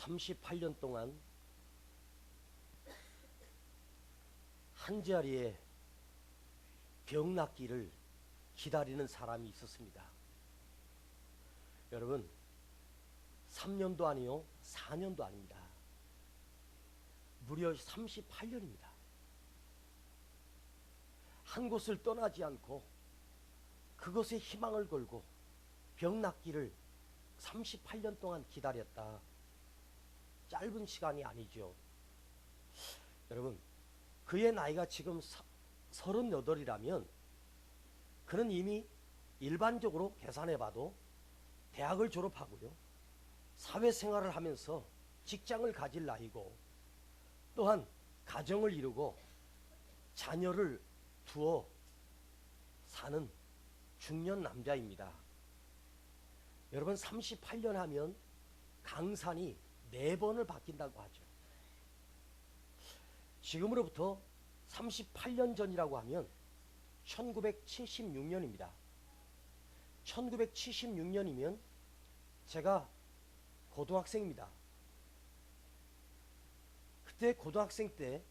38년 동안 한 자리에 병 낫기를 기다리는 사람이 있었습니다. 여러분, 3년도 아니요 4년도 아닙니다. 무려 38년입니다. 한 곳을 떠나지 않고 그것에 희망을 걸고 병 낫기를 38년 동안 기다렸다. 짧은 시간이 아니죠. 여러분, 그의 나이가 지금 38이라면 그는 이미 일반적으로 계산해 봐도 대학을 졸업하고요, 사회생활을 하면서 직장을 가질 나이고, 또한 가정을 이루고 자녀를 두어 사는 중년 남자입니다. 여러분, 38년 하면 강산이 4번을 바뀐다고 하죠. 지금으로부터 38년 전이라고 하면 1976년입니다. 1976년이면 제가 고등학생입니다. 그때 고등학생 때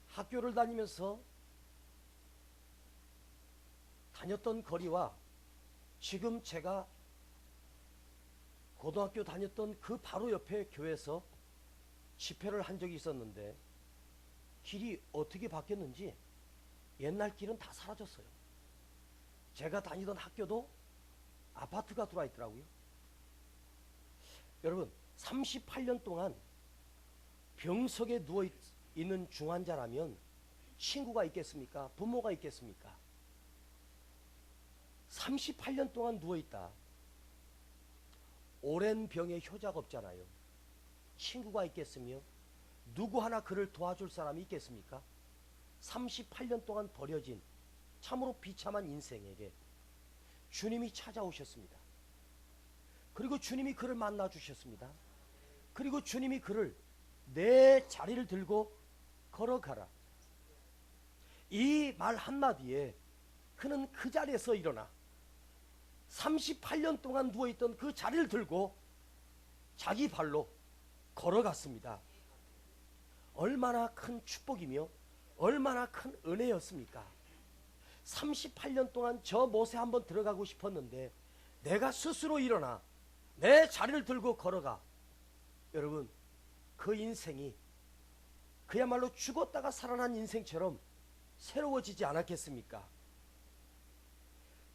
학교를 다니면서 다녔던 거리와 지금 제가 고등학교 다녔던 그 바로 옆에 교회에서 집회를 한 적이 있었는데 길이 어떻게 바뀌었는지 옛날 길은 다 사라졌어요. 제가 다니던 학교도 아파트가 들어와 있더라고요. 여러분, 38년 동안 병석에 누워있는 중환자라면 친구가 있겠습니까? 부모가 있겠습니까? 38년 동안 누워있다. 오랜 병에 효자가 없잖아요. 친구가 있겠으며 누구 하나 그를 도와줄 사람이 있겠습니까? 38년 동안 버려진 참으로 비참한 인생에게 주님이 찾아오셨습니다. 그리고 주님이 그를 만나 주셨습니다. 그리고 주님이 그를 내 자리를 들고 걸어가라. 이 말 한마디에 그는 그 자리에서 일어나 38년 동안 누워있던 그 자리를 들고 자기 발로 걸어갔습니다. 얼마나 큰 축복이며 얼마나 큰 은혜였습니까? 38년 동안 저 못에 한번 들어가고 싶었는데 내가 스스로 일어나 내 자리를 들고 걸어가. 여러분, 그 인생이 그야말로 죽었다가 살아난 인생처럼 새로워지지 않았겠습니까?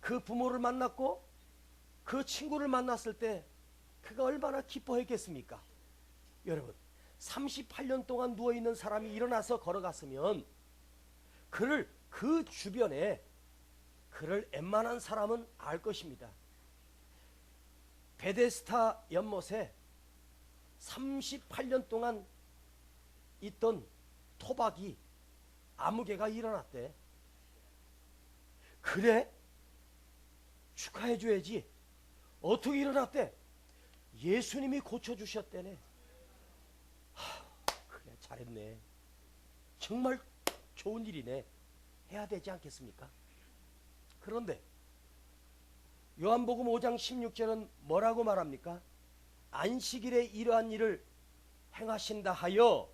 그 부모를 만났고 그 친구를 만났을 때 그가 얼마나 기뻐했겠습니까? 여러분, 38년 동안 누워있는 사람이 일어나서 걸어갔으면 그를 그 주변에 그를 웬만한 사람은 알 것입니다. 베데스다 연못에 38년 동안 있던 토박이 아무개가 일어났대. 그래? 축하해줘야지. 어떻게 일어났대? 예수님이 고쳐주셨대네. 그래, 잘했네. 정말 좋은 일이네. 해야 되지 않겠습니까? 그런데 요한복음 5장 16절은 뭐라고 말합니까? 안식일에 이러한 일을 행하신다 하여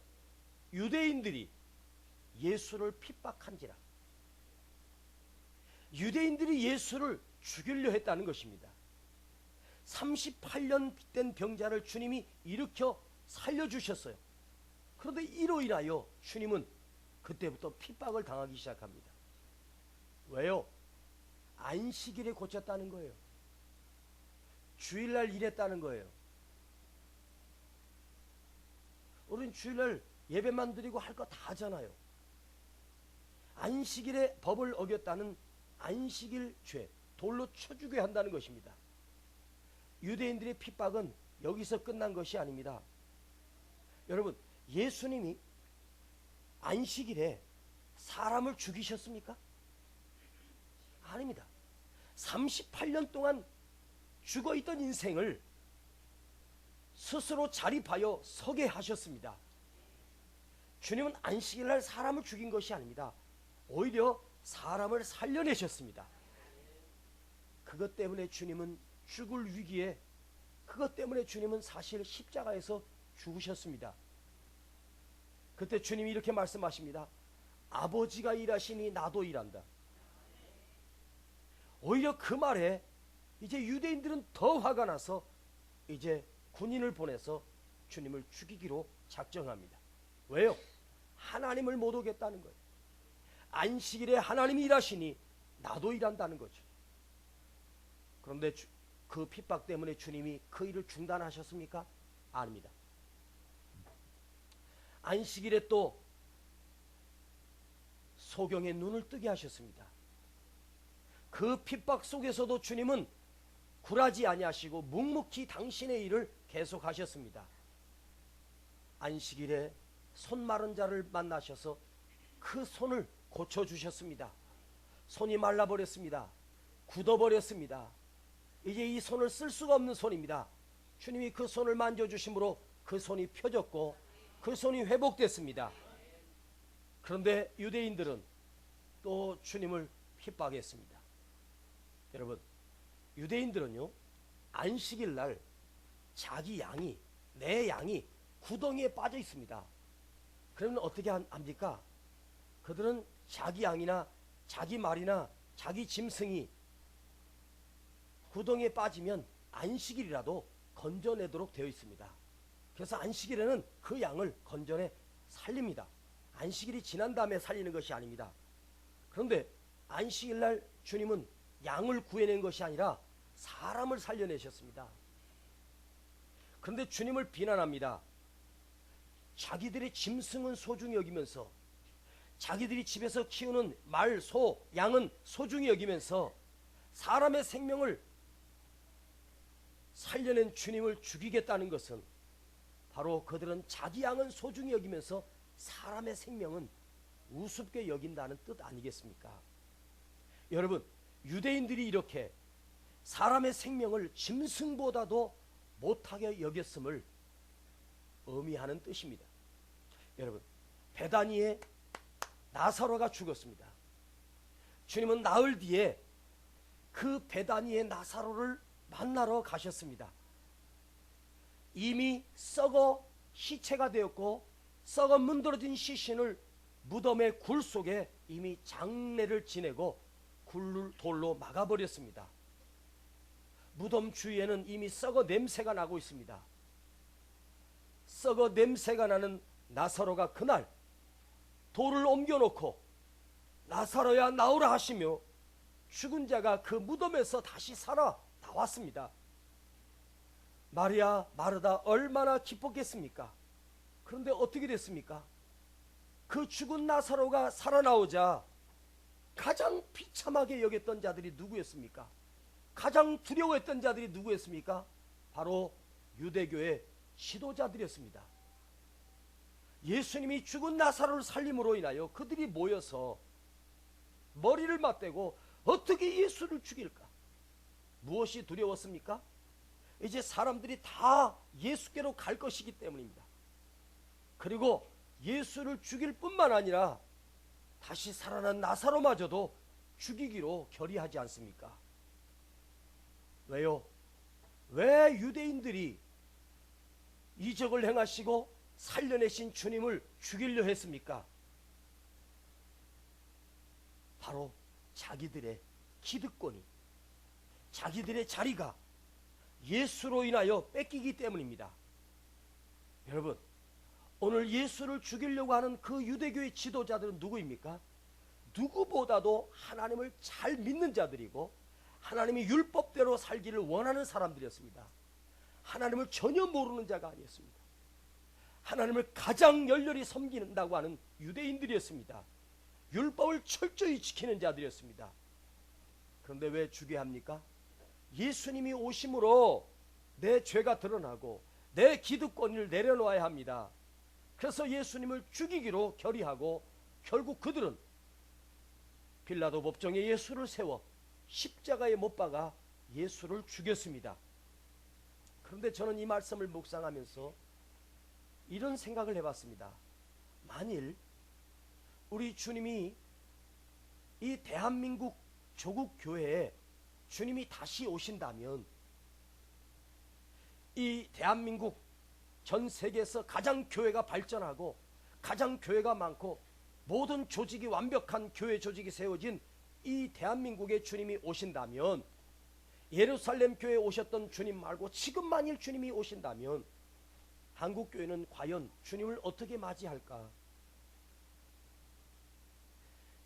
유대인들이 예수를 핍박한지라. 유대인들이 예수를 죽이려 했다는 것입니다. 38년 된 병자를 주님이 일으켜 살려주셨어요. 그런데 이로 인하여 주님은 그때부터 핍박을 당하기 시작합니다. 왜요? 안식일에 고쳤다는 거예요. 주일날 일했다는 거예요. 우린 주일날 예배만 드리고 할 거 다 하잖아요. 안식일에 법을 어겼다는 안식일 죄, 돌로 쳐 죽여야 한다는 것입니다. 유대인들의 핍박은 여기서 끝난 것이 아닙니다. 여러분, 예수님이 안식일에 사람을 죽이셨습니까? 아닙니다. 38년 동안 죽어있던 인생을 스스로 자립하여 서게 하셨습니다. 주님은 안식일날 사람을 죽인 것이 아닙니다. 오히려 사람을 살려내셨습니다. 그것 때문에 주님은 죽을 위기에 그것 때문에 주님은 사실 십자가에서 죽으셨습니다. 그때 주님이 이렇게 말씀하십니다. 아버지가 일하시니 나도 일한다. 오히려 그 말에 이제 유대인들은 더 화가 나서 이제 군인을 보내서 주님을 죽이기로 작정합니다. 왜요? 하나님을 못 오겠다는 거예요. 안식일에 하나님이 일하시니 나도 일한다는 거죠. 그런데 그 핍박 때문에 주님이 그 일을 중단하셨습니까? 아닙니다. 안식일에 또 소경의 눈을 뜨게 하셨습니다. 그 핍박 속에서도 주님은 굴하지 아니하시고 묵묵히 당신의 일을 계속하셨습니다. 안식일에 손 마른 자를 만나셔서 그 손을 고쳐주셨습니다. 손이 말라버렸습니다. 굳어버렸습니다. 이제 이 손을 쓸 수가 없는 손입니다. 주님이 그 손을 만져주심으로 그 손이 펴졌고 그 손이 회복됐습니다. 그런데 유대인들은 또 주님을 핍박했습니다. 여러분, 유대인들은요, 안식일 날 자기 양이, 내 양이 구덩이에 빠져 있습니다. 그러면 어떻게 합니까? 그들은 자기 양이나 자기 말이나 자기 짐승이 구덩이에 빠지면 안식일이라도 건져내도록 되어 있습니다. 그래서 안식일에는 그 양을 건져내 살립니다. 안식일이 지난 다음에 살리는 것이 아닙니다. 그런데 안식일 날 주님은 양을 구해낸 것이 아니라 사람을 살려내셨습니다. 그런데 주님을 비난합니다. 자기들의 짐승은 소중히 여기면서, 자기들이 집에서 키우는 말, 소, 양은 소중히 여기면서 사람의 생명을 살려낸 주님을 죽이겠다는 것은 바로 그들은 자기 양은 소중히 여기면서 사람의 생명은 우습게 여긴다는 뜻 아니겠습니까? 여러분, 유대인들이 이렇게 사람의 생명을 짐승보다도 못하게 여겼음을 의미하는 뜻입니다. 여러분, 베다니에 나사로가 죽었습니다. 주님은 나흘 뒤에 그 베다니의 나사로를 만나러 가셨습니다. 이미 썩어 시체가 되었고 썩어 문드러진 시신을 무덤의 굴 속에 이미 장례를 지내고 굴을 돌로 막아버렸습니다. 무덤 주위에는 이미 썩어 냄새가 나고 있습니다. 썩어 냄새가 나는 나사로가 그날 돌을 옮겨놓고 나사로야 나오라 하시며 죽은 자가 그 무덤에서 다시 살아 나왔습니다. 마리아, 마르다 얼마나 기뻤겠습니까? 그런데 어떻게 됐습니까? 그 죽은 나사로가 살아나오자 가장 비참하게 여겼던 자들이 누구였습니까? 가장 두려워했던 자들이 누구였습니까? 바로 유대교의 지도자들이었습니다. 예수님이 죽은 나사로를 살림으로 인하여 그들이 모여서 머리를 맞대고 어떻게 예수를 죽일까? 무엇이 두려웠습니까? 이제 사람들이 다 예수께로 갈 것이기 때문입니다. 그리고 예수를 죽일 뿐만 아니라 다시 살아난 나사로마저도 죽이기로 결의하지 않습니까? 왜요? 왜 유대인들이 이적을 행하시고 살려내신 주님을 죽이려 했습니까? 바로 자기들의 기득권이, 자기들의 자리가 예수로 인하여 뺏기기 때문입니다. 여러분, 오늘 예수를 죽이려고 하는 그 유대교의 지도자들은 누구입니까? 누구보다도 하나님을 잘 믿는 자들이고 하나님이 율법대로 살기를 원하는 사람들이었습니다. 하나님을 전혀 모르는 자가 아니었습니다. 하나님을 가장 열렬히 섬긴다고 하는 유대인들이었습니다. 율법을 철저히 지키는 자들이었습니다. 그런데 왜 죽여야 합니까? 예수님이 오심으로 내 죄가 드러나고 내 기득권을 내려놓아야 합니다. 그래서 예수님을 죽이기로 결의하고 결국 그들은 빌라도 법정에 예수를 세워 십자가에 못 박아 예수를 죽였습니다. 그런데 저는 이 말씀을 묵상하면서 이런 생각을 해봤습니다. 만일 우리 주님이 이 대한민국 조국 교회에 주님이 다시 오신다면 이 대한민국 전 세계에서 가장 교회가 발전하고 가장 교회가 많고 모든 조직이 완벽한 교회 조직이 세워진 이 대한민국에 주님이 오신다면, 예루살렘 교회에 오셨던 주님 말고 지금 만일 주님이 오신다면 한국 교회는 과연 주님을 어떻게 맞이할까?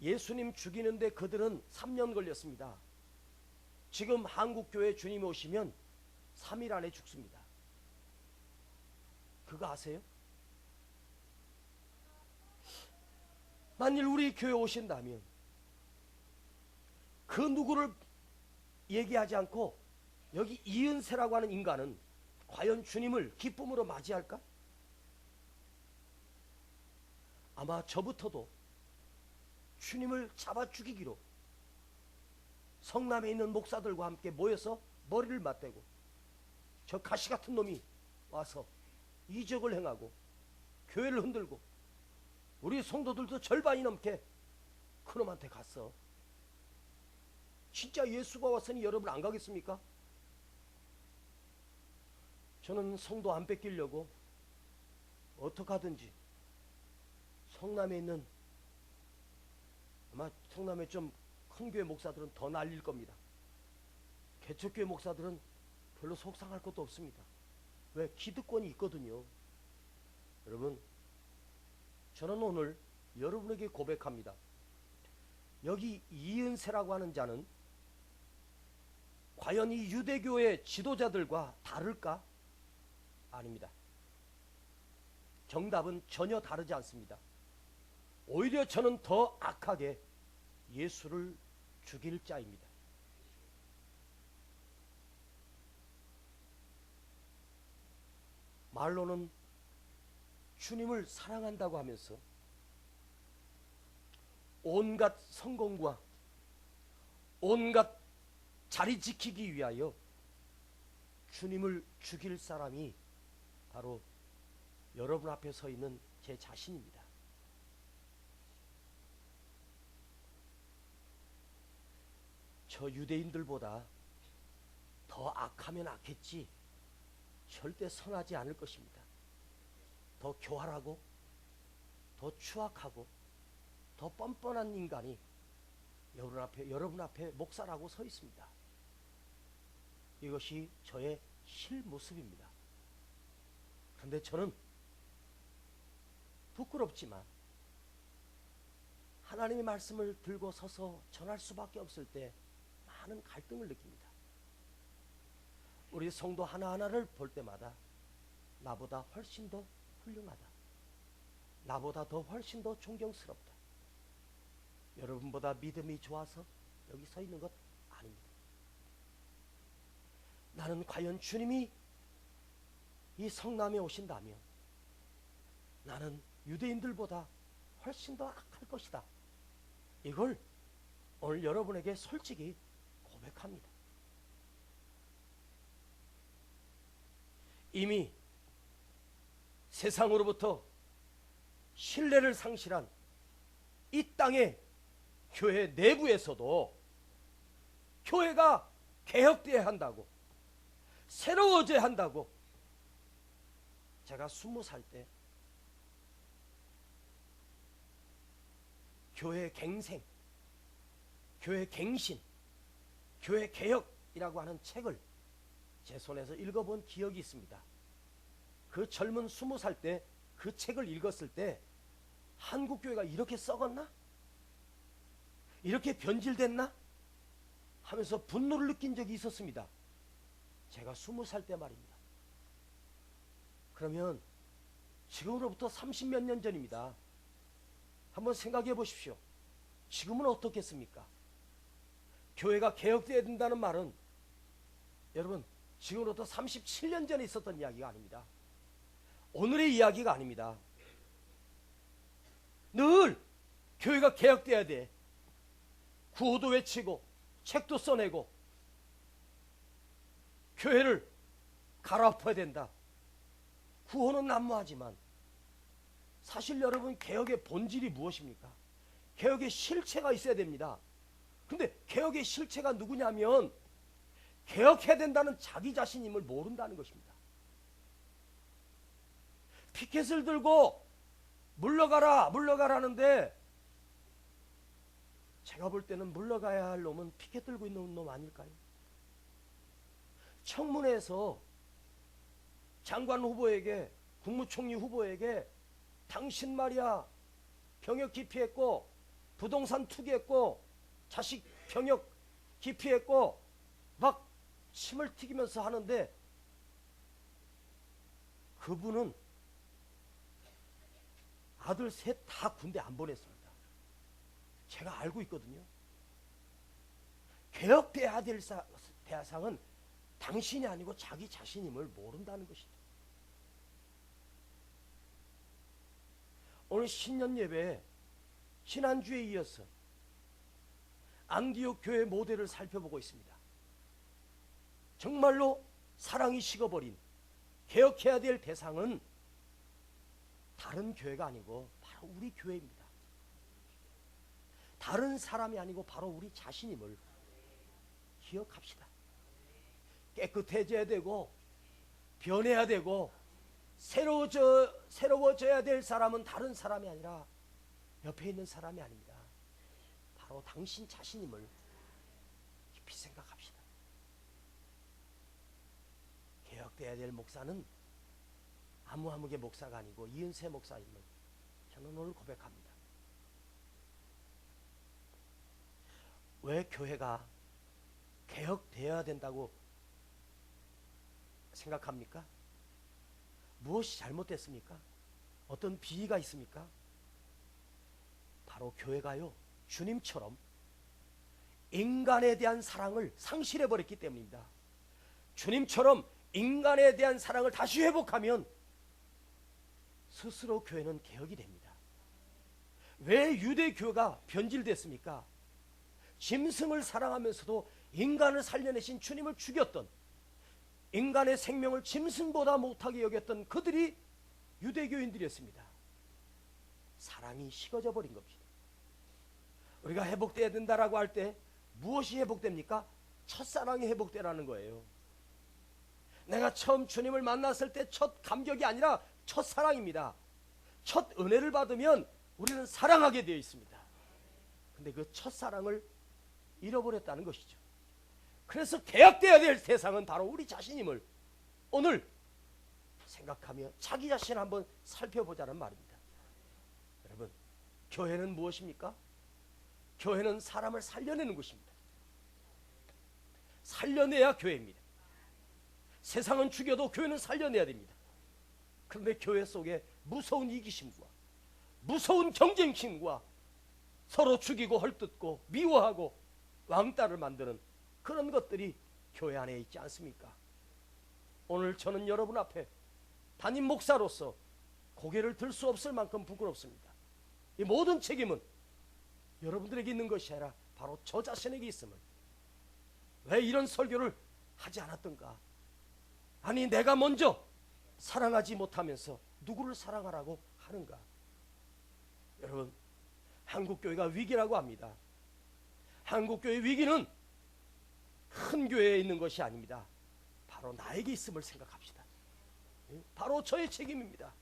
예수님 죽이는데 그들은 3년 걸렸습니다. 지금 한국 교회에 주님이 오시면 3일 안에 죽습니다. 그거 아세요? 만일 우리 교회에 오신다면 그 누구를 얘기하지 않고 여기 이은세라고 하는 인간은 과연 주님을 기쁨으로 맞이할까? 아마 저부터도 주님을 잡아 죽이기로 성남에 있는 목사들과 함께 모여서 머리를 맞대고 저 가시 같은 놈이 와서 이적을 행하고 교회를 흔들고 우리 성도들도 절반이 넘게 그놈한테 갔어. 진짜 예수가 왔으니 여러분 안 가겠습니까? 저는 성도 안 뺏기려고 어떻게 하든지 성남에 있는, 아마 성남에 좀 큰 교회 목사들은 더 날릴 겁니다. 개척교회 목사들은 별로 속상할 것도 없습니다. 왜? 기득권이 있거든요. 여러분, 저는 오늘 여러분에게 고백합니다. 여기 이은세라고 하는 자는 과연 이 유대교의 지도자들과 다를까? 아닙니다. 정답은 전혀 다르지 않습니다. 오히려 저는 더 악하게 예수를 죽일 자입니다. 말로는 주님을 사랑한다고 하면서 온갖 성공과 온갖 자리 지키기 위하여 주님을 죽일 사람이 바로 여러분 앞에 서 있는 제 자신입니다. 저 유대인들보다 더 악하면 악했지 절대 선하지 않을 것입니다. 더 교활하고 더 추악하고 더 뻔뻔한 인간이 여러분 앞에 목사라고 서 있습니다. 이것이 저의 실모습입니다. 그런데 저는 부끄럽지만 하나님의 말씀을 들고 서서 전할 수밖에 없을 때 많은 갈등을 느낍니다. 우리 성도 하나하나를 볼 때마다 나보다 훨씬 더 훌륭하다, 나보다 더 훨씬 더 존경스럽다, 여러분보다 믿음이 좋아서 여기 서 있는 것 아닙니다. 나는 과연 주님이 이 성남에 오신다면 나는 유대인들보다 훨씬 더 악할 것이다. 이걸 오늘 여러분에게 솔직히 고백합니다. 이미 세상으로부터 신뢰를 상실한 이 땅의 교회 내부에서도 교회가 개혁되어야 한다고, 새로워져야 한다고, 제가 20살 때 교회 갱생, 교회 갱신, 교회 개혁이라고 하는 책을 제 손에서 읽어본 기억이 있습니다. 그 젊은 20살 때 그 책을 읽었을 때 한국교회가 이렇게 썩었나? 이렇게 변질됐나? 하면서 분노를 느낀 적이 있었습니다. 제가 20살 때 말입니다. 그러면 지금으로부터 30몇 년 전입니다. 한번 생각해 보십시오. 지금은 어떻겠습니까? 교회가 개혁되어야 된다는 말은 여러분 지금으로부터 37년 전에 있었던 이야기가 아닙니다. 오늘의 이야기가 아닙니다. 늘 교회가 개혁돼야 돼. 구호도 외치고 책도 써내고 교회를 갈아엎어야 된다. 구호는 난무하지만 사실 여러분 개혁의 본질이 무엇입니까? 개혁의 실체가 있어야 됩니다. 근데 개혁의 실체가 누구냐면 개혁해야 된다는 자기 자신임을 모른다는 것입니다. 피켓을 들고 물러가라 물러가라는데, 제가 볼 때는 물러가야 할 놈은 피켓 들고 있는 놈 아닐까요? 청문회에서 장관 후보에게, 국무총리 후보에게 당신 말이야 병역 기피했고 부동산 투기했고 자식 병역 기피했고 막 침을 튀기면서 하는데, 그분은 아들 셋 다 군대 안 보냈습니다. 제가 알고 있거든요. 개혁돼야 될 대상은 당신이 아니고 자기 자신임을 모른다는 것이죠. 오늘 신년 예배에 지난주에 이어서 안디옥 교회 모델을 살펴보고 있습니다. 정말로 사랑이 식어버린, 개혁해야 될 대상은 다른 교회가 아니고 바로 우리 교회입니다. 다른 사람이 아니고 바로 우리 자신임을 기억합시다. 깨끗해져야 되고 변해야 되고 새로워져야 될 사람은 다른 사람이 아니라 옆에 있는 사람이 아닙니다. 바로 당신 자신임을 깊이 생각합시다. 개혁돼야 될 목사는 아무개 목사가 아니고 이은세 목사임을 저는 오늘 고백합니다. 왜 교회가 개혁되어야 된다고 생각합니까? 무엇이 잘못됐습니까? 어떤 비위가 있습니까? 바로 교회가요, 주님처럼 인간에 대한 사랑을 상실해버렸기 때문입니다. 주님처럼 인간에 대한 사랑을 다시 회복하면 스스로 교회는 개혁이 됩니다. 왜 유대교가 변질됐습니까? 짐승을 사랑하면서도 인간을 살려내신 주님을 죽였던, 인간의 생명을 짐승보다 못하게 여겼던 그들이 유대교인들이었습니다. 사랑이 식어져 버린 겁니다. 우리가 회복돼야 된다라고 할 때 무엇이 회복됩니까? 첫사랑이 회복되라는 거예요. 내가 처음 주님을 만났을 때 첫 감격이 아니라 첫사랑입니다. 첫 은혜를 받으면 우리는 사랑하게 되어 있습니다. 근데 그 첫사랑을 잃어버렸다는 것이죠. 그래서 개혁되어야 될 세상은 바로 우리 자신임을 오늘 생각하며 자기 자신을 한번 살펴보자는 말입니다. 여러분, 교회는 무엇입니까? 교회는 사람을 살려내는 것입니다. 살려내야 교회입니다. 세상은 죽여도 교회는 살려내야 됩니다. 그런데 교회 속에 무서운 이기심과 무서운 경쟁심과 서로 죽이고 헐뜯고 미워하고 왕따를 만드는 그런 것들이 교회 안에 있지 않습니까? 오늘 저는 여러분 앞에 담임 목사로서 고개를 들 수 없을 만큼 부끄럽습니다. 이 모든 책임은 여러분들에게 있는 것이 아니라 바로 저 자신에게 있음을, 왜 이런 설교를 하지 않았던가? 아니, 내가 먼저 사랑하지 못하면서 누구를 사랑하라고 하는가? 여러분, 한국교회가 위기라고 합니다. 한국교회 위기는 큰 교회에 있는 것이 아닙니다. 바로 나에게 있음을 생각합시다. 바로 저의 책임입니다.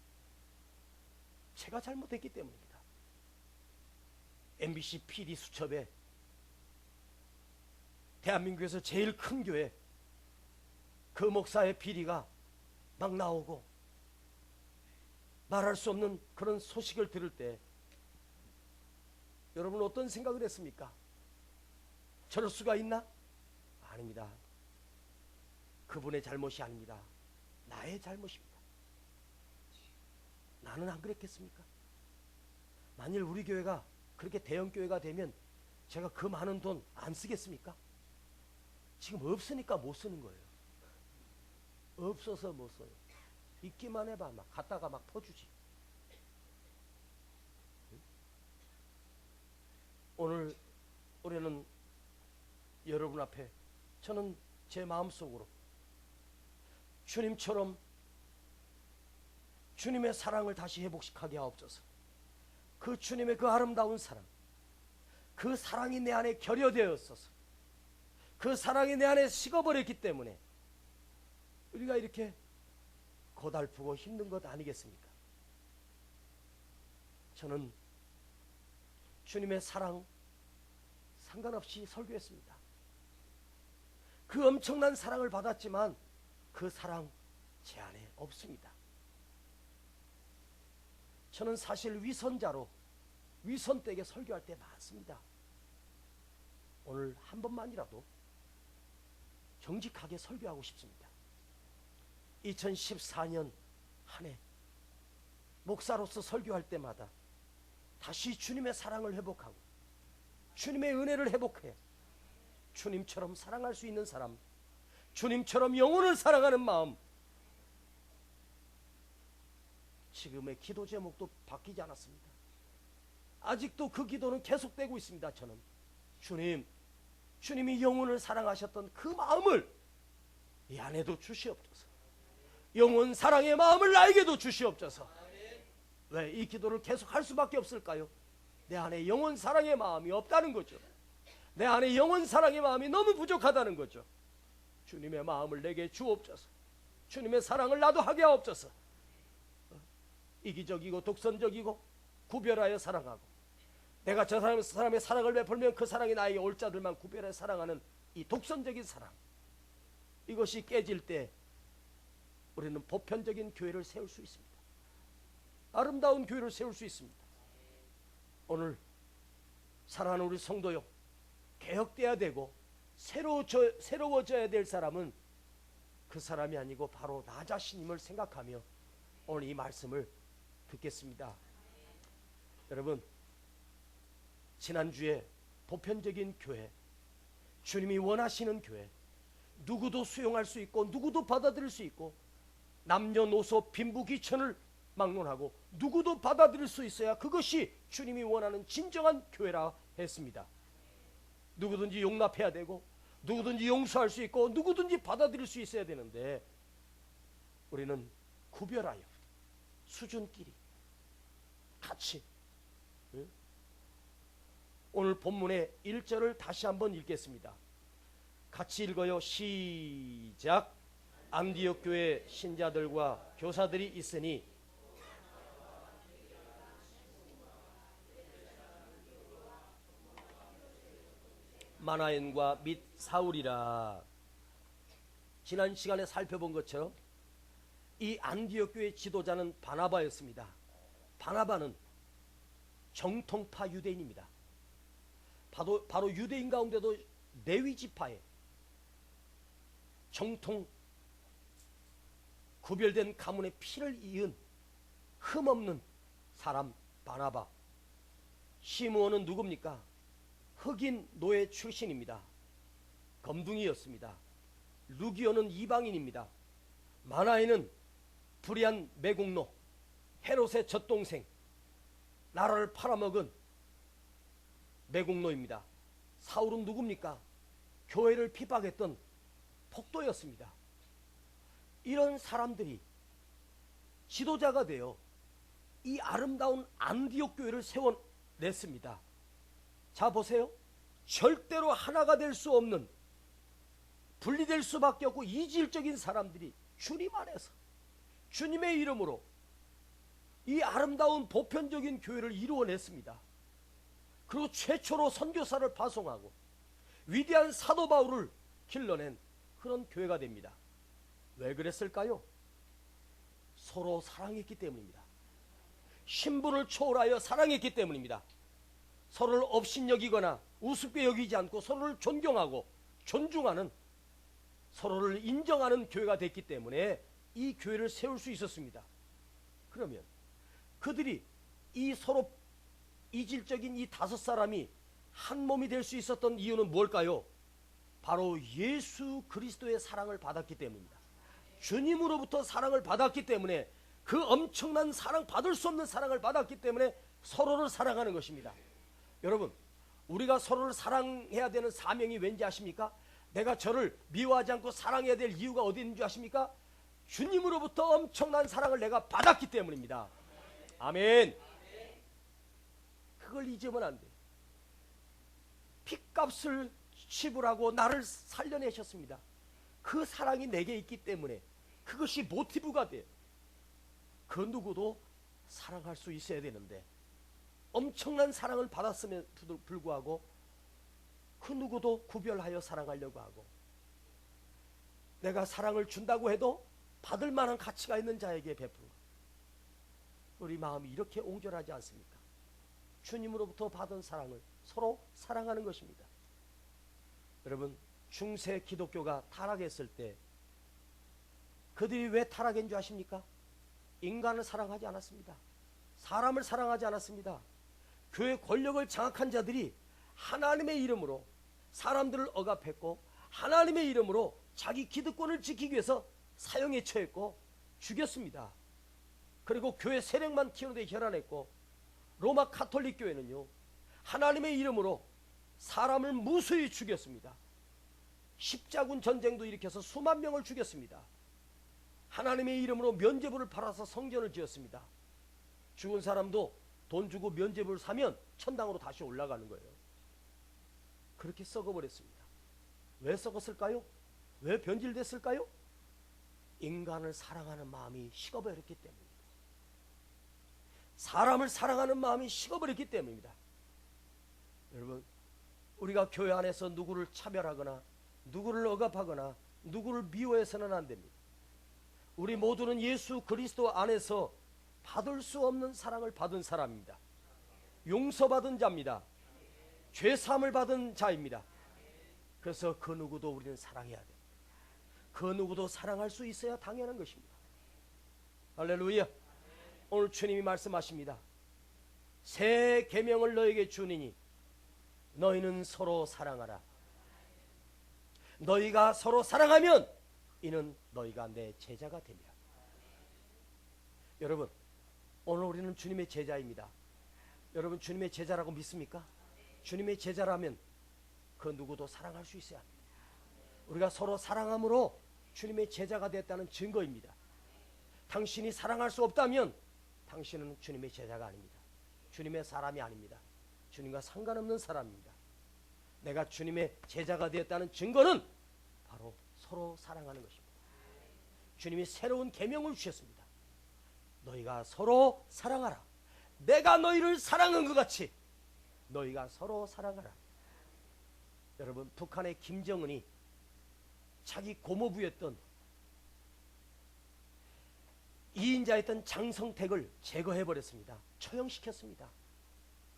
제가 잘못했기 때문입니다. MBC PD 수첩에 대한민국에서 제일 큰 교회 그 목사의 PD가 막 나오고 말할 수 없는 그런 소식을 들을 때 여러분 어떤 생각을 했습니까? 저럴 수가 있나? 아닙니다. 그분의 잘못이 아닙니다. 나의 잘못입니다. 나는 안 그랬겠습니까? 만일 우리 교회가 그렇게 대형 교회가 되면 제가 그 많은 돈 안 쓰겠습니까? 지금 없으니까 못 쓰는 거예요. 없어서 못 써요. 있기만 해봐. 막 갖다가 막 퍼주지. 오늘 우리는 여러분 앞에 저는 제 마음속으로 주님처럼 주님의 사랑을 다시 회복하게 하옵소서. 그 주님의 그 아름다운 사랑, 그 사랑이 내 안에 결여되었어서, 그 사랑이 내 안에 식어버렸기 때문에 우리가 이렇게 고달프고 힘든 것 아니겠습니까? 저는 주님의 사랑 상관없이 설교했습니다. 그 엄청난 사랑을 받았지만 그 사랑 제 안에 없습니다. 저는 사실 위선자로 위선되게 설교할 때 많습니다. 오늘 한 번만이라도 정직하게 설교하고 싶습니다. 2014년 한 해 목사로서 설교할 때마다 다시 주님의 사랑을 회복하고 주님의 은혜를 회복해 주님처럼 사랑할 수 있는 사람, 주님처럼 영혼을 사랑하는 마음. 지금의 기도 제목도 바뀌지 않았습니다. 아직도 그 기도는 계속되고 있습니다. 저는 주님이 영혼을 사랑하셨던 그 마음을 이 안에도 주시옵소서. 영혼 사랑의 마음을 나에게도 주시옵소서. 왜 이 기도를 계속 할 수밖에 없을까요? 내 안에 영혼 사랑의 마음이 없다는 거죠. 내 안에 영혼 사랑의 마음이 너무 부족하다는 거죠. 주님의 마음을 내게 주옵소서. 주님의 사랑을 나도 하게 하옵소서. 이기적이고 독선적이고 구별하여 사랑하고 내가 저 사람의 사랑을 베풀면 그 사랑이 나에게 올 자들만 구별해 사랑하는 이 독선적인 사랑, 이것이 깨질 때 우리는 보편적인 교회를 세울 수 있습니다. 아름다운 교회를 세울 수 있습니다. 오늘 사랑하는 우리 성도요, 개혁돼야 되고 새로워져야 될 사람은 그 사람이 아니고 바로 나 자신임을 생각하며 오늘 이 말씀을 듣겠습니다. 여러분, 지난주에 보편적인 교회, 주님이 원하시는 교회, 누구도 수용할 수 있고 누구도 받아들일 수 있고 남녀노소 빈부귀천을 막론하고 누구도 받아들일 수 있어야 그것이 주님이 원하는 진정한 교회라 했습니다. 누구든지 용납해야 되고 누구든지 용서할 수 있고 누구든지 받아들일 수 있어야 되는데 우리는 구별하여 수준끼리 같이, 오늘 본문의 1절을 다시 한번 읽겠습니다. 같이 읽어요. 시작. 안디옥 교회 신자들과 교사들이 있으니 마나엔과 및 사울이라. 지난 시간에 살펴본 것처럼 이 안디옥 교회 지도자는 바나바였습니다. 바나바는 정통파 유대인입니다. 바로 유대인 가운데도 레위 지파의 정통 구별된 가문의 피를 이은 흠없는 사람 바나바. 시므온은 누굽니까? 흑인 노예 출신입니다. 검둥이였습니다. 루기오는 이방인입니다. 마나에는 불의한 매국노, 헤롯의 젖동생, 나라를 팔아먹은 매국노입니다. 사울은 누굽니까? 교회를 핍박했던 폭도였습니다. 이런 사람들이 지도자가 되어 이 아름다운 안디옥 교회를 세워냈습니다. 자 보세요. 절대로 하나가 될 수 없는, 분리될 수밖에 없고 이질적인 사람들이 주님 안에서 주님의 이름으로 이 아름다운 보편적인 교회를 이루어냈습니다. 그리고 최초로 선교사를 파송하고 위대한 사도 바울을 길러낸 그런 교회가 됩니다. 왜 그랬을까요? 서로 사랑했기 때문입니다. 신분을 초월하여 사랑했기 때문입니다. 서로를 업신여기거나 우습게 여기지 않고 서로를 존경하고 존중하는, 서로를 인정하는 교회가 됐기 때문에 이 교회를 세울 수 있었습니다. 그러면 그들이 이 서로 이질적인 이 다섯 사람이 한 몸이 될 수 있었던 이유는 뭘까요? 바로 예수 그리스도의 사랑을 받았기 때문입니다. 주님으로부터 사랑을 받았기 때문에, 그 엄청난 사랑, 받을 수 없는 사랑을 받았기 때문에 서로를 사랑하는 것입니다. 여러분, 우리가 서로를 사랑해야 되는 사명이 왠지 아십니까? 내가 저를 미워하지 않고 사랑해야 될 이유가 어디 있는 줄 아십니까? 주님으로부터 엄청난 사랑을 내가 받았기 때문입니다. 아멘. 그걸 잊으면 안 돼. 핏값을 지불하고 나를 살려내셨습니다. 그 사랑이 내게 있기 때문에 그것이 모티브가 돼. 그 누구도 사랑할 수 있어야 되는데 엄청난 사랑을 받았음에도 불구하고 그 누구도 구별하여 사랑하려고 하고, 내가 사랑을 준다고 해도 받을 만한 가치가 있는 자에게 베푸는 것. 우리 마음이 이렇게 옹졸하지 않습니까? 주님으로부터 받은 사랑을 서로 사랑하는 것입니다. 여러분, 중세 기독교가 타락했을 때 그들이 왜 타락한 줄 아십니까? 인간을 사랑하지 않았습니다. 사람을 사랑하지 않았습니다. 교회 권력을 장악한 자들이 하나님의 이름으로 사람들을 억압했고, 하나님의 이름으로 자기 기득권을 지키기 위해서 사형에 처했고 죽였습니다. 그리고 교회 세력만 키우는데 혈안했고, 로마 가톨릭 교회는요, 하나님의 이름으로 사람을 무수히 죽였습니다. 십자군 전쟁도 일으켜서 수만 명을 죽였습니다. 하나님의 이름으로 면죄부를 팔아서 성전을 지었습니다. 죽은 사람도 돈 주고 면죄부를 사면 천당으로 다시 올라가는 거예요. 그렇게 썩어버렸습니다. 왜 썩었을까요? 왜 변질됐을까요? 인간을 사랑하는 마음이 식어버렸기 때문입니다. 사람을 사랑하는 마음이 식어버렸기 때문입니다. 여러분, 우리가 교회 안에서 누구를 차별하거나 누구를 억압하거나 누구를 미워해서는 안 됩니다. 우리 모두는 예수 그리스도 안에서 받을 수 없는 사랑을 받은 사람입니다. 용서받은 자입니다. 죄사함을 받은 자입니다. 그래서 그 누구도 우리는 사랑해야 됩니다. 그 누구도 사랑할 수 있어야 당연한 것입니다. 할렐루야. 오늘 주님이 말씀하십니다. 새 계명을 너에게 주니니 너희는 서로 사랑하라. 너희가 서로 사랑하면 이는 너희가 내 제자가 됩니다. 여러분, 오늘 우리는 주님의 제자입니다. 여러분, 주님의 제자라고 믿습니까? 주님의 제자라면 그 누구도 사랑할 수 있어야 합니다. 우리가 서로 사랑함으로 주님의 제자가 됐다는 증거입니다. 당신이 사랑할 수 없다면 당신은 주님의 제자가 아닙니다. 주님의 사람이 아닙니다. 주님과 상관없는 사람입니다. 내가 주님의 제자가 되었다는 증거는 바로 서로 사랑하는 것입니다. 주님이 새로운 계명을 주셨습니다. 너희가 서로 사랑하라. 내가 너희를 사랑한 것 같이 너희가 서로 사랑하라. 여러분, 북한의 김정은이 자기 고모부였던 2인자였던 장성택을 제거해버렸습니다. 처형시켰습니다.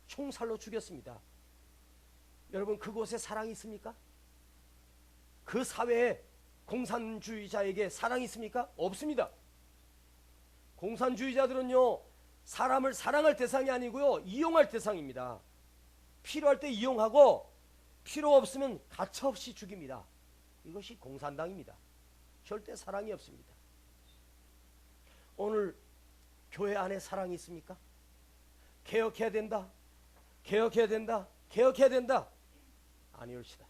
총살로 죽였습니다. 여러분, 그곳에 사랑이 있습니까? 그 사회에 공산주의자에게 사랑이 있습니까? 없습니다. 공산주의자들은요, 사람을 사랑할 대상이 아니고요, 이용할 대상입니다. 필요할 때 이용하고 필요 없으면 가차없이 죽입니다. 이것이 공산당입니다. 절대 사랑이 없습니다. 오늘 교회 안에 사랑이 있습니까? 개혁해야 된다. 개혁해야 된다. 개혁해야 된다. 아니올시다.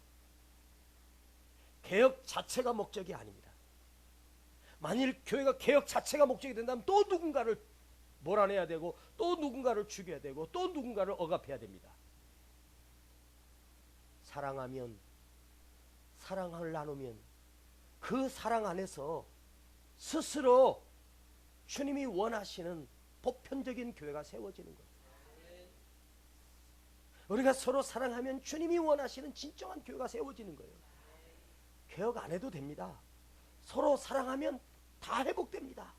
개혁 자체가 목적이 아닙니다. 만일 교회가 개혁 자체가 목적이 된다면 또 누군가를 몰아내야 되고 또 누군가를 죽여야 되고 또 누군가를 억압해야 됩니다. 사랑하면, 사랑을 나누면 그 사랑 안에서 스스로 주님이 원하시는 보편적인 교회가 세워지는 거예요. 우리가 서로 사랑하면 주님이 원하시는 진정한 교회가 세워지는 거예요. 개혁 안 해도 됩니다. 서로 사랑하면 다 회복됩니다.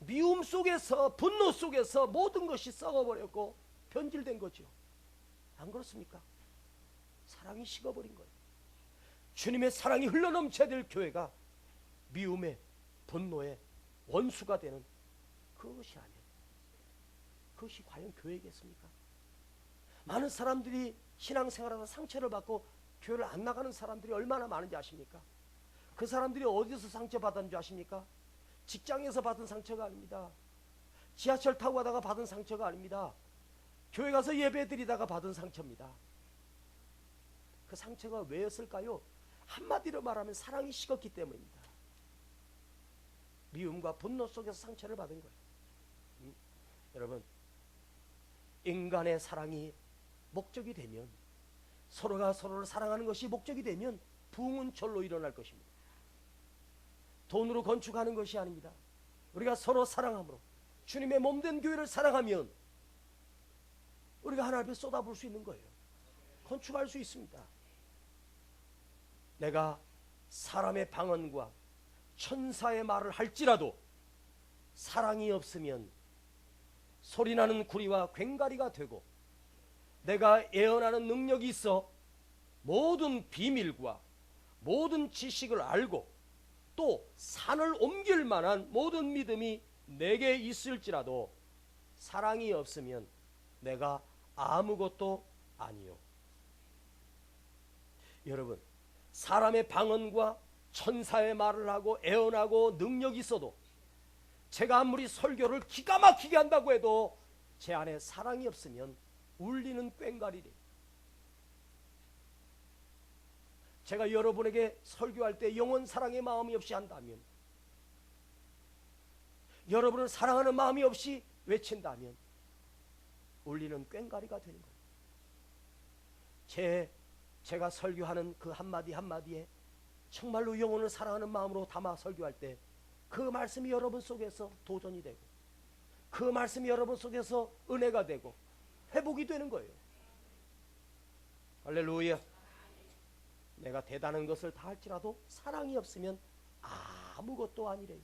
미움 속에서, 분노 속에서 모든 것이 썩어버렸고 변질된 거죠. 안 그렇습니까? 사랑이 식어버린 거예요. 주님의 사랑이 흘러넘쳐야 될 교회가 미움에, 분노에 원수가 되는 그것이 아니에요. 그것이 과연 교회겠습니까? 많은 사람들이 신앙생활하다 상처를 받고 교회를 안 나가는 사람들이 얼마나 많은지 아십니까? 그 사람들이 어디서 상처받은 줄 아십니까? 직장에서 받은 상처가 아닙니다. 지하철 타고 가다가 받은 상처가 아닙니다. 교회 가서 예배 드리다가 받은 상처입니다. 그 상처가 왜였을까요? 한마디로 말하면 사랑이 식었기 때문입니다. 미움과 분노 속에서 상처를 받은 거예요. 여러분, 인간의 사랑이 목적이 되면, 서로가 서로를 사랑하는 것이 목적이 되면 부흥은 절로 일어날 것입니다. 돈으로 건축하는 것이 아닙니다. 우리가 서로 사랑함으로 주님의 몸된 교회를 사랑하면 우리가 하나님 앞에 쏟아부을 수 있는 거예요. 건축할 수 있습니다. 내가 사람의 방언과 천사의 말을 할지라도 사랑이 없으면 소리나는 구리와 괭가리가 되고, 내가 예언하는 능력이 있어 모든 비밀과 모든 지식을 알고 또 산을 옮길 만한 모든 믿음이 내게 있을지라도 사랑이 없으면 내가 아무것도 아니요. 여러분, 사람의 방언과 천사의 말을 하고 애언하고 능력이 있어도, 제가 아무리 설교를 기가 막히게 한다고 해도 제 안에 사랑이 없으면 울리는 꽹과리래. 제가 여러분에게 설교할 때 영원 사랑의 마음이 없이 한다면, 여러분을 사랑하는 마음이 없이 외친다면 울리는 꽹과리가 되는 거예요. 제가 설교하는 그 한마디 한마디에 정말로 영혼을 사랑하는 마음으로 담아 설교할 때 그 말씀이 여러분 속에서 도전이 되고, 그 말씀이 여러분 속에서 은혜가 되고 회복이 되는 거예요. 할렐루야. 내가 대단한 것을 다 할지라도 사랑이 없으면 아무것도 아니래요.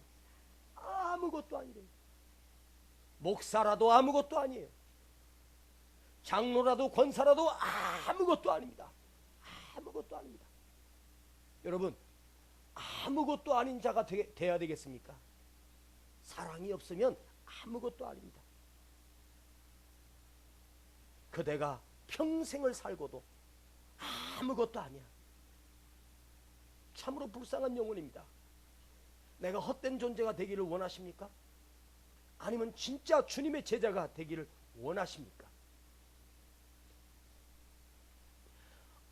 아무것도 아니래요. 목사라도 아무것도 아니에요. 장로라도 권사라도 아무것도 아닙니다. 아무것도 아닙니다. 여러분, 아무것도 아닌 자가 돼야 되겠습니까? 사랑이 없으면 아무것도 아닙니다. 그대가 평생을 살고도 아무것도 아니야. 참으로 불쌍한 영혼입니다. 내가 헛된 존재가 되기를 원하십니까? 아니면 진짜 주님의 제자가 되기를 원하십니까?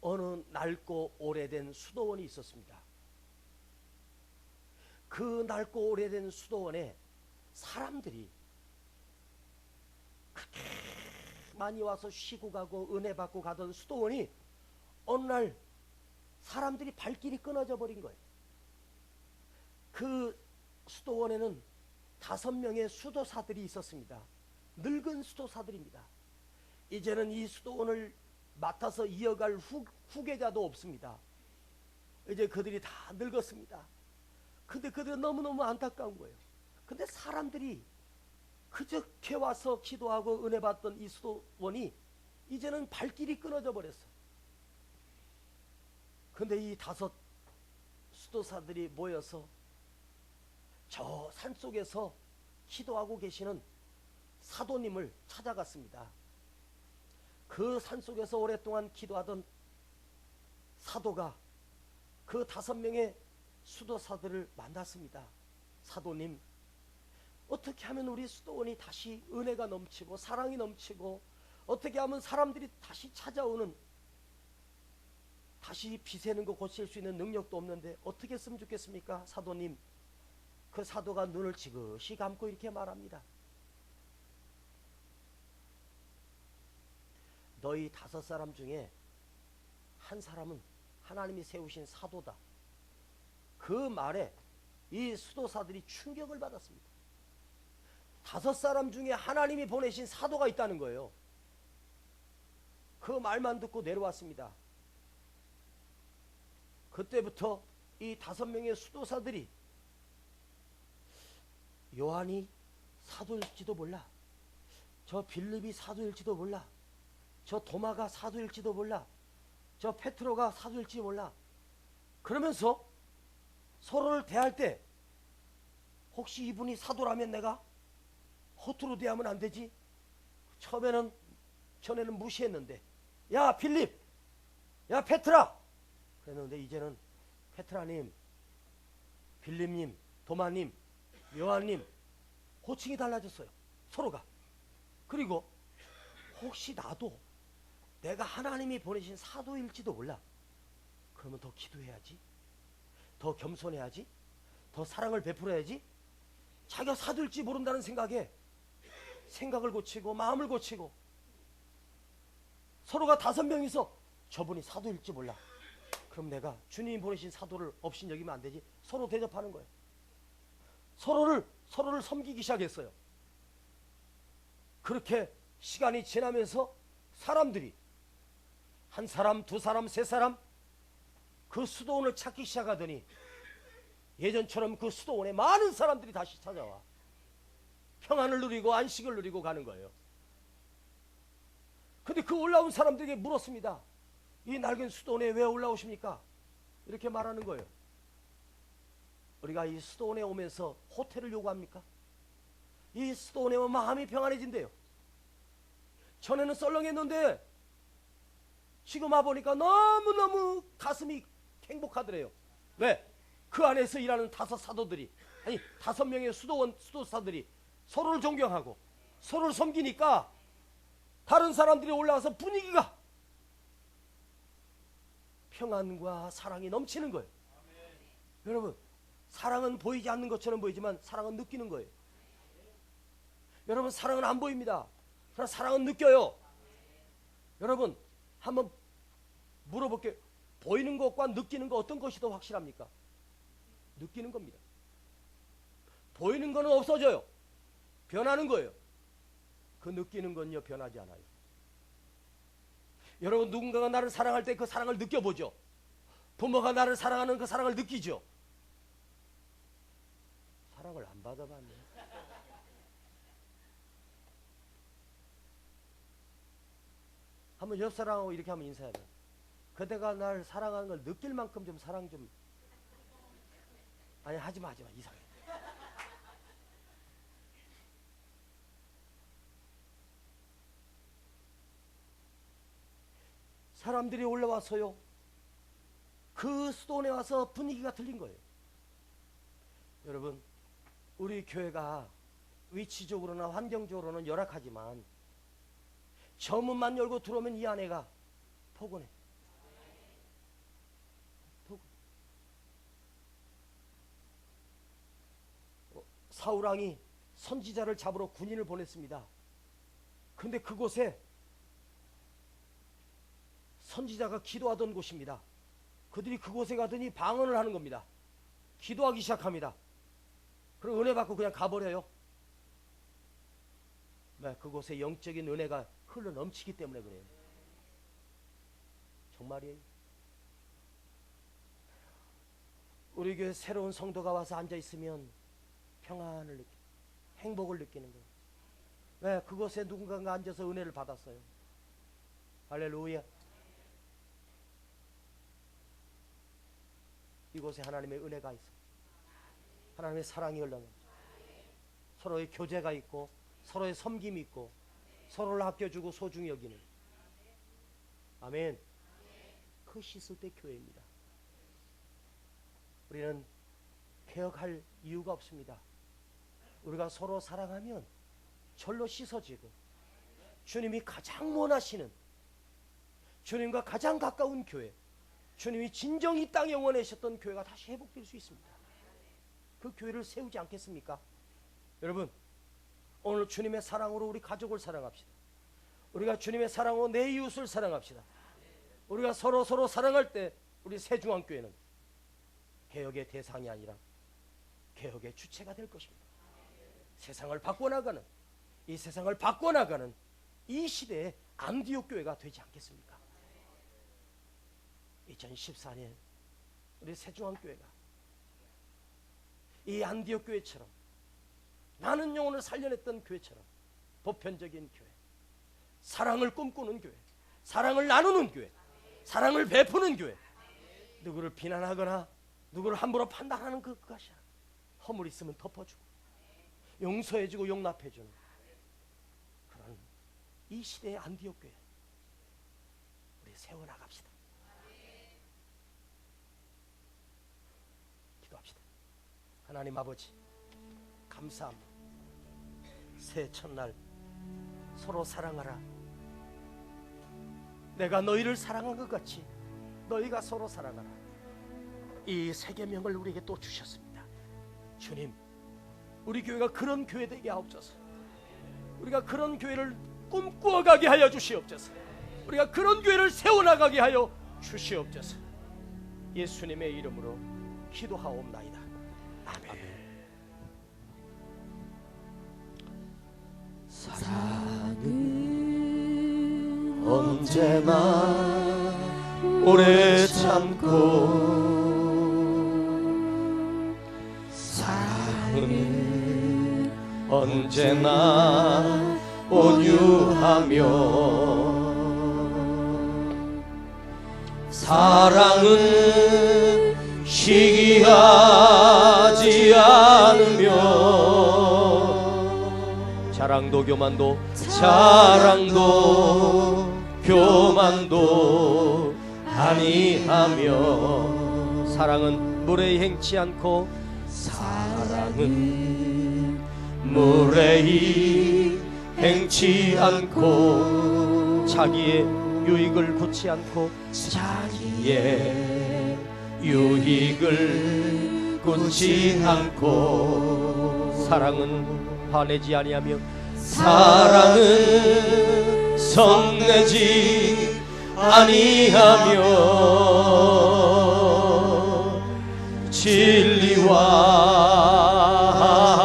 어느 낡고 오래된 수도원이 있었습니다. 그 낡고 오래된 수도원에 사람들이 그렇게 많이 와서 쉬고 가고 은혜 받고 가던 수도원이 어느 날 사람들이 발길이 끊어져 버린 거예요. 그 수도원에는 5명의 수도사들이 있었습니다. 늙은 수도사들입니다. 이제는 이 수도원을 맡아서 이어갈 후계자도 없습니다. 이제 그들이 다 늙었습니다. 근데 그들은 너무너무 안타까운 거예요. 근데 사람들이 그저께 와서 기도하고 은혜 받던 이 수도원이 이제는 발길이 끊어져 버렸어. 근데 이 5 수도사들이 모여서 저 산속에서 기도하고 계시는 사도님을 찾아갔습니다. 그 산속에서 오랫동안 기도하던 사도가 그 5명의 수도사들을 만났습니다. 사도님, 어떻게 하면 우리 수도원이 다시 은혜가 넘치고 사랑이 넘치고, 어떻게 하면 사람들이 다시 찾아오는, 다시 비새는 거 고칠 수 있는 능력도 없는데 어떻게 했으면 좋겠습니까? 사도님. 그 사도가 눈을 지그시 감고 이렇게 말합니다. 너희 5사람 중에 한 사람은 하나님이 세우신 사도다. 그 말에 이 수도사들이 충격을 받았습니다. 5사람 중에 하나님이 보내신 사도가 있다는 거예요. 그 말만 듣고 내려왔습니다. 그때부터 이 5명의 수도사들이 요한이 사도일지도 몰라, 저 빌립이 사도일지도 몰라, 저 도마가 사도일지도 몰라, 저 페트로가 사도일지 몰라, 그러면서 서로를 대할 때 혹시 이분이 사도라면 내가 허투루 대하면 안 되지? 전에는 무시했는데, 야 빌립, 야 페트라 그랬는데 이제는 페트라님, 빌립님, 도마님, 요한님 호칭이 달라졌어요. 서로가. 그리고 혹시 나도 내가 하나님이 보내신 사도일지도 몰라. 그러면 더 기도해야지, 더 겸손해야지, 더 사랑을 베풀어야지. 자기가 사도일지 모른다는 생각에 생각을 고치고 마음을 고치고, 서로가 5명이서 저분이 사도일지 몰라, 그럼 내가 주님이 보내신 사도를 없인 여기면 안 되지. 서로 대접하는 거예요. 서로를 섬기기 시작했어요. 그렇게 시간이 지나면서 사람들이 한 사람, 두 사람, 세 사람 그 수도원을 찾기 시작하더니 예전처럼 그 수도원에 많은 사람들이 다시 찾아와 평안을 누리고 안식을 누리고 가는 거예요. 근데 그 올라온 사람들에게 물었습니다. 이 낡은 수도원에 왜 올라오십니까? 이렇게 말하는 거예요. 우리가 이 수도원에 오면서 호텔을 요구합니까? 이 수도원에 오면 마음이 평안해진대요. 전에는 썰렁했는데 지금 와보니까 너무너무 가슴이 행복하더래요. 왜? 그 안에서 일하는 다섯 사도들이, 아니 5명의 수도사들이 서로를 존경하고 서로를 섬기니까 다른 사람들이 올라와서 분위기가 평안과 사랑이 넘치는 거예요. 여러분, 사랑은 보이지 않는 것처럼 보이지만 사랑은 느끼는 거예요. 여러분, 사랑은 안 보입니다. 그러나 사랑은 느껴요. 여러분, 한번 물어볼게요. 보이는 것과 느끼는 것 어떤 것이 더 확실합니까? 느끼는 겁니다. 보이는 거는 없어져요. 변하는 거예요. 그 느끼는 건요, 변하지 않아요. 여러분, 누군가가 나를 사랑할 때 그 사랑을 느껴보죠. 부모가 나를 사랑하는 그 사랑을 느끼죠. 사랑을 안 받아봤네. 한번 옆 사람하고 이렇게 한번 인사해야 돼. 그대가 날 사랑하는 걸 느낄 만큼 좀 사랑 좀. 아니, 하지마 이상해. 사람들이 올라와서요, 그 수도원에 와서 분위기가 틀린 거예요. 여러분, 우리 교회가 위치적으로나 환경적으로는 열악하지만 저 문만 열고 들어오면 이 안에가 포근해. 사울왕이 선지자를 잡으러 군인을 보냈습니다. 근데 그곳에 선지자가 기도하던 곳입니다. 그들이 그곳에 가더니 방언을 하는 겁니다. 기도하기 시작합니다. 그리고 은혜 받고 그냥 가버려요. 네, 그곳에 영적인 은혜가 흘러 넘치기 때문에 그래요. 정말이에요. 우리 교회 새로운 성도가 와서 앉아있으면 평안을 느끼고 행복을 느끼는 거예요. 네, 그곳에 누군가가 앉아서 은혜를 받았어요. 할렐루야. 이곳에 하나님의 은혜가 있어요. 하나님의 사랑이 흘러나요. 서로의 교제가 있고 서로의 섬김이 있고 서로를 아껴주고 소중히 여기는. 아멘. 그 씻을 때 교회입니다. 우리는 개혁할 이유가 없습니다. 우리가 서로 사랑하면 절로 씻어지고 주님이 가장 원하시는, 주님과 가장 가까운 교회, 주님이 진정 이 땅에 원하셨던 교회가 다시 회복될 수 있습니다. 그 교회를 세우지 않겠습니까? 여러분, 오늘 주님의 사랑으로 우리 가족을 사랑합시다. 우리가 주님의 사랑으로 내 이웃을 사랑합시다. 우리가 서로 사랑할 때 우리 새중앙교회는 개혁의 대상이 아니라 개혁의 주체가 될 것입니다. 세상을 바꿔나가는, 이 세상을 바꿔나가는 이 시대의 안디옥 교회가 되지 않겠습니까? 2014년 우리 새중앙교회가 이 안디옥 교회처럼, 나는 영혼을 살려냈던 교회처럼 보편적인 교회, 사랑을 꿈꾸는 교회, 사랑을 나누는 교회, 사랑을 베푸는 교회, 누구를 비난하거나 누구를 함부로 판단하는 그것이 아니라 허물 있으면 덮어주고 용서해주고 용납해주는 그런 이 시대의 안디옥 교회 우리 세워나갑시다. 기도합시다. 하나님 아버지, 감사합니다. 새 첫날 서로 사랑하라. 내가 너희를 사랑한 것 같이 너희가 서로 사랑하라. 이 세 계명을 우리에게 또 주셨습니다. 주님, 우리 교회가 그런 교회 되게 하옵소서. 우리가 그런 교회를 꿈꾸어가게 하여 주시옵소서. 우리가 그런 교회를 세워나가게 하여 주시옵소서. 예수님의 이름으로 기도하옵나이다. 아멘. 사랑은 언제나 오래 참고 사랑은 언제나 온유하며 사랑은 시기하지 않으며 자랑도 교만도 아니하며 사랑은 무례히 행치 않고 사랑은 무례히 행치 않고 자기의 유익을 굳지 않고 자기의 유익을 굳지 않고 사랑은 화내지 아니하며 사랑은 성내지 아니하며 진리와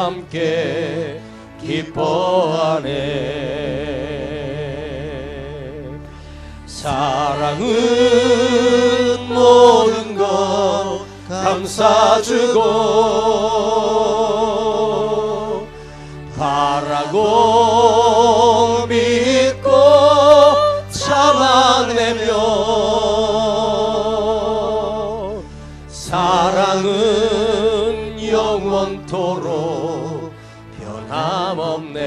함께 기뻐하네 사랑은 모든 것 감싸주고 바라고 믿고 참아내며 사랑은 영원토록 변함없네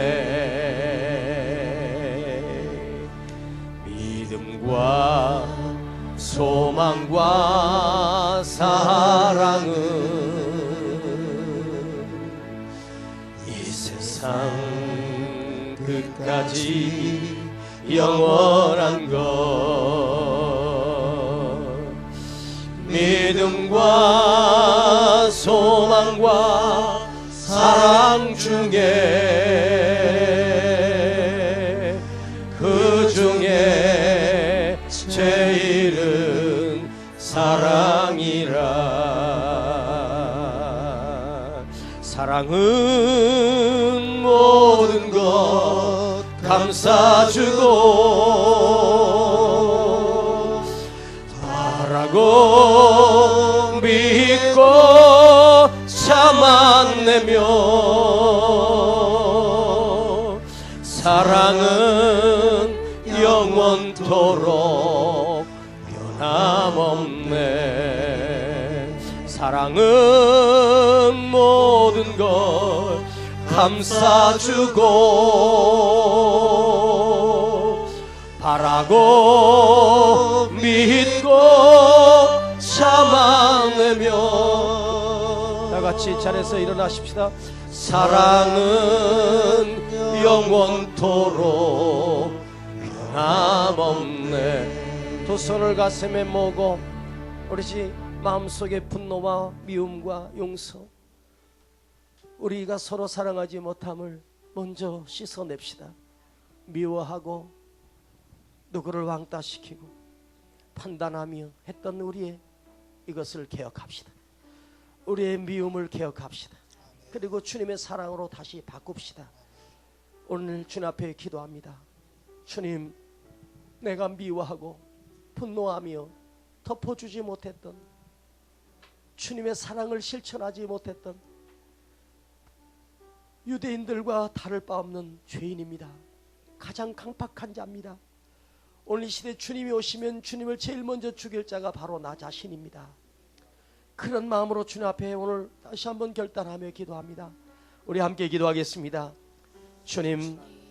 믿음과 소망과 사랑은 이 세상 끝까지 영원한 것 믿음과 소망과 사랑 중에 그 중에 제일은 사랑이라 사랑은 모든 것 감싸주고 바라고 믿고 참아내며 사랑은 영원토록 변함없네 사랑은 모든 것 감싸주고 바라고 믿고 참아내며 다같이 자리에서 일어나십시다 사랑은 영원토록 변함없네 두 손을 가슴에 모으고 우리 마음속의 분노와 미움과 용서 우리가 서로 사랑하지 못함을 먼저 씻어냅시다 미워하고 누구를 왕따시키고 판단하며 했던 우리의 이것을 개혁합시다 우리의 미움을 개혁합시다 그리고 주님의 사랑으로 다시 바꿉시다 오늘 주님 앞에 기도합니다 주님 내가 미워하고 분노하며 덮어주지 못했던 주님의 사랑을 실천하지 못했던 유대인들과 다를 바 없는 죄인입니다 가장 강팍한 자입니다 오늘 이 시대 주님이 오시면 주님을 제일 먼저 죽일 자가 바로 나 자신입니다 그런 마음으로 주님 앞에 오늘 다시 한번 결단하며 기도합니다 우리 함께 기도하겠습니다 주님